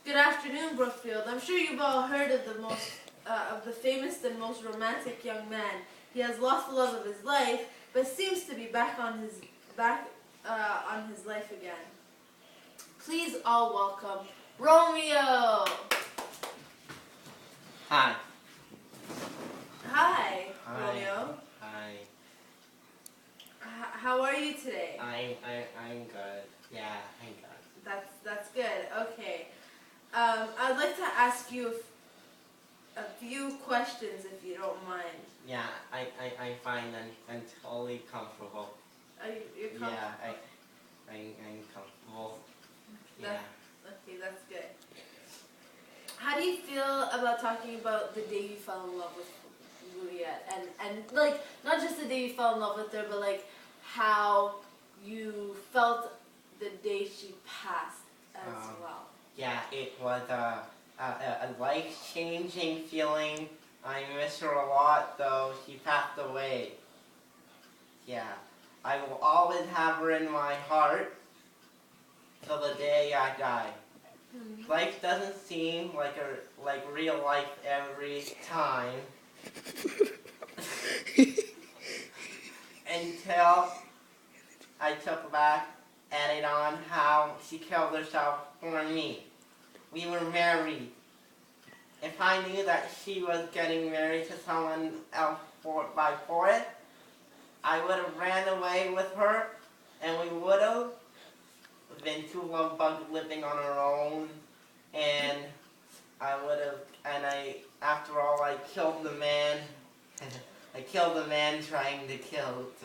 Good afternoon, Brookfield. I'm sure you've all heard of the famous and most romantic young man. He has lost the love of his life, but seems to be back on his life again. Please all welcome Romeo. Hi. Hi, Romeo. Hi. How are you today? I'm good. Yeah, I'm good. That's good. Okay. I'd like to ask you a few questions, if you don't mind. Yeah, I find I'm totally comfortable. You're comfortable? Yeah, I'm comfortable. Okay, that's good. How do you feel about talking about the day you fell in love with Juliet, and like not just the day you fell in love with her, but like how you felt the day she passed as well? Yeah, it was a life-changing feeling. I miss her a lot, though she passed away. Yeah, I will always have her in my heart till the day I die. Life doesn't seem like real life every time until I took back added on how she killed herself for me. We were married. If I knew that she was getting married to someone else by force, I would have ran away with her, and we would have been two love bugs living on our own, and after all, I killed the man. I killed the man trying to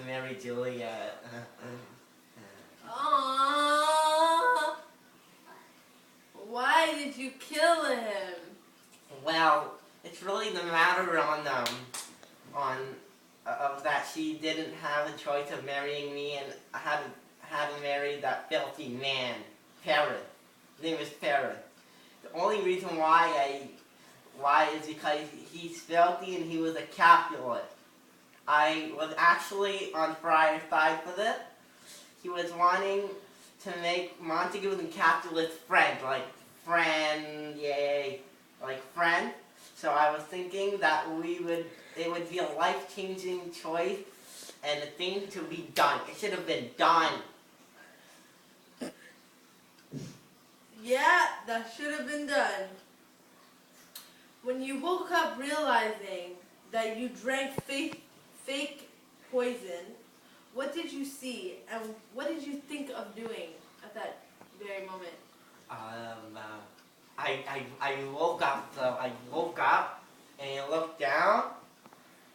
marry Juliet. Aww. Why did you kill him? Well, it's really the matter of that she didn't have a choice of marrying me, and I had to marry that filthy man, Paris. His name is Paris. The only reason why is because he's filthy and he was a Capulet. I was actually on Friar's side for this. He was wanting to make Montagues and Capulets friends, like friend. So I was thinking that it would be a life-changing choice and a thing to be done. It should have been done. Yeah, that should have been done. When you woke up realizing that you drank fake poison, what did you see, and what did you think of doing at that very moment? I woke up, so I woke up and I looked down,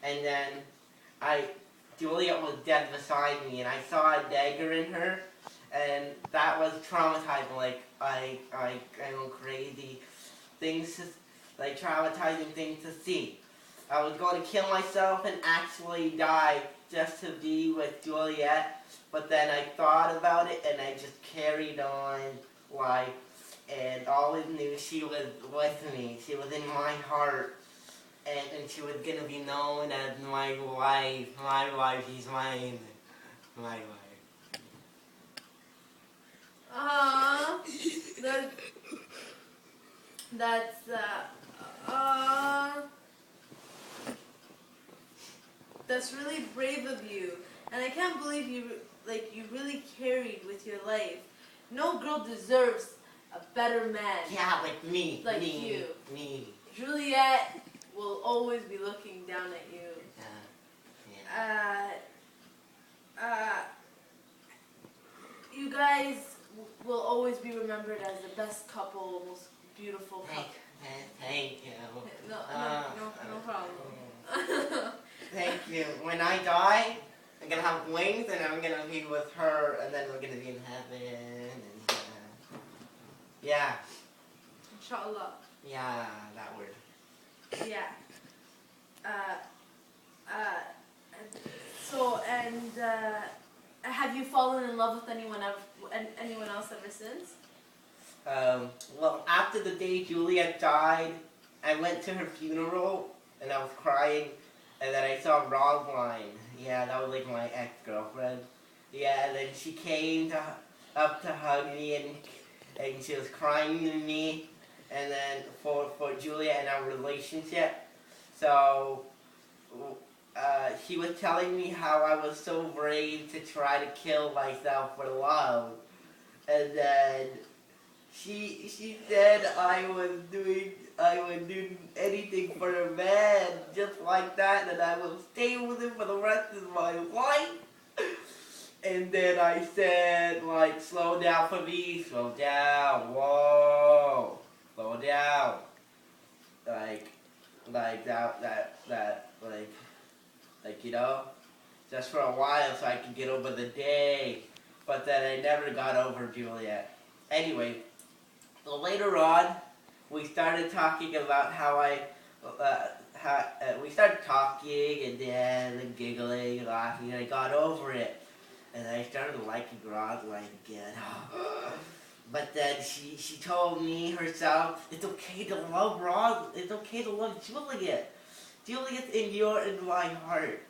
and then Juliet was dead beside me, and I saw a dagger in her, and that was traumatizing. Like I go crazy things, traumatizing things to see. I was going to kill myself and actually die just to be with Juliet, but then I thought about it and I just carried on life, and always knew she was with me. She was in my heart, and she was going to be known as my wife. My wife, she's mine. My wife. That's really brave of you, and I can't believe you really carried with your life. No girl deserves a better man. Yeah, like me. Like me, you. Me. Juliet will always be looking down at you. You guys will always be remembered as the best couple, most beautiful couple. Thank you. No problem. Thank you. When I die, I'm gonna have wings, and I'm gonna be with her, and then we're gonna be in heaven. And yeah. Inshallah. Yeah, that word. Yeah. Have you fallen in love with anyone else ever since? Well, after the day Juliet died, I went to her funeral, and I was crying, and then I saw Roseline. Yeah, that was like my ex-girlfriend. Yeah, and then she came up to hug me, and she was crying to me, and then for Julia and our relationship. So she was telling me how I was so brave to try to kill myself for love, and then she said I would do anything for a man just like that, and I will stay with him for the rest of my life. And then I said, like, slow down for me, slow down, whoa, slow down, like that, like, you know, just for a while so I could get over the day. But then I never got over Juliet. Anyway, later on, we started talking about how we started talking and then giggling, laughing, and I got over it. And I started liking Rosaline again. But then she told me herself, it's okay to love it's okay to love Juliet. Juliet's in my heart.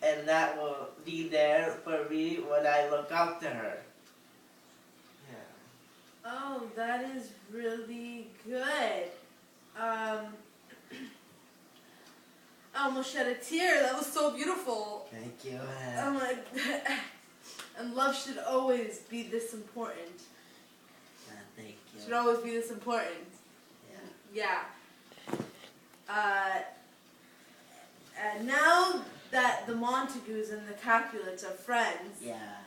And that will be there for me when I look up to her. Yeah. Oh, that is really good. I almost shed a tear. That was so beautiful. Thank you. I'm like, and love should always be this important. Thank you. Should always be this important. Yeah. And now that the Montagues and the Capulets are friends, Yeah.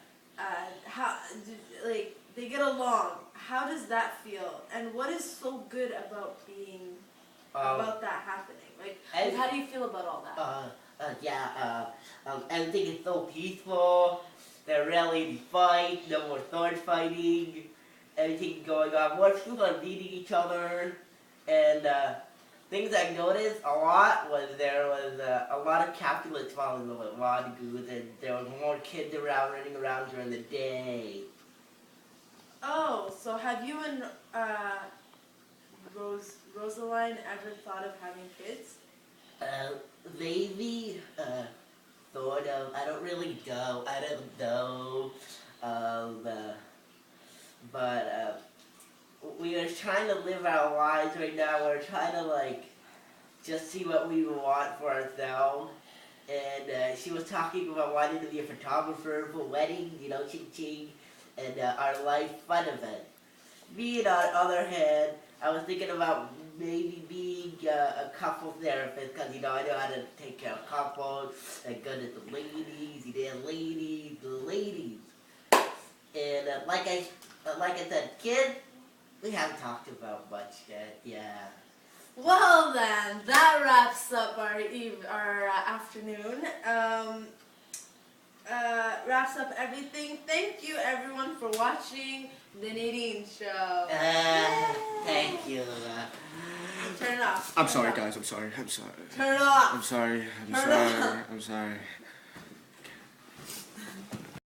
how like they get along? How does that feel? And what is so good about being about that happening? Like how do you feel about all that? Everything is so peaceful. There rarely any fight, no more sword fighting. Everything going on. More people are meeting each other, and things I noticed a lot was there was a lot of Capulets falling in love with Montagues, and there was more kids around running around during the day. Oh, so have you and Rosaline ever thought of having kids? Maybe, sort of. I don't really know. I don't know. But we are trying to live our lives right now. We're trying to, like, just see what we want for ourselves. And she was talking about wanting to be a photographer for weddings, you know, ching-ching, and our life fun event. Me, on the other hand, I was thinking about maybe being a couple therapist, because, you know, I know how to take care of couples, and good at the ladies, the ladies. And like I said, kids, we haven't talked about much yet, yeah. Well then, that wraps up our afternoon. Wraps up everything. Thank you everyone for watching the Nadine Show. Thank you. Turn it off. I'm sorry, guys. I'm sorry. Turn it off. I'm sorry. Turn it off. I'm sorry.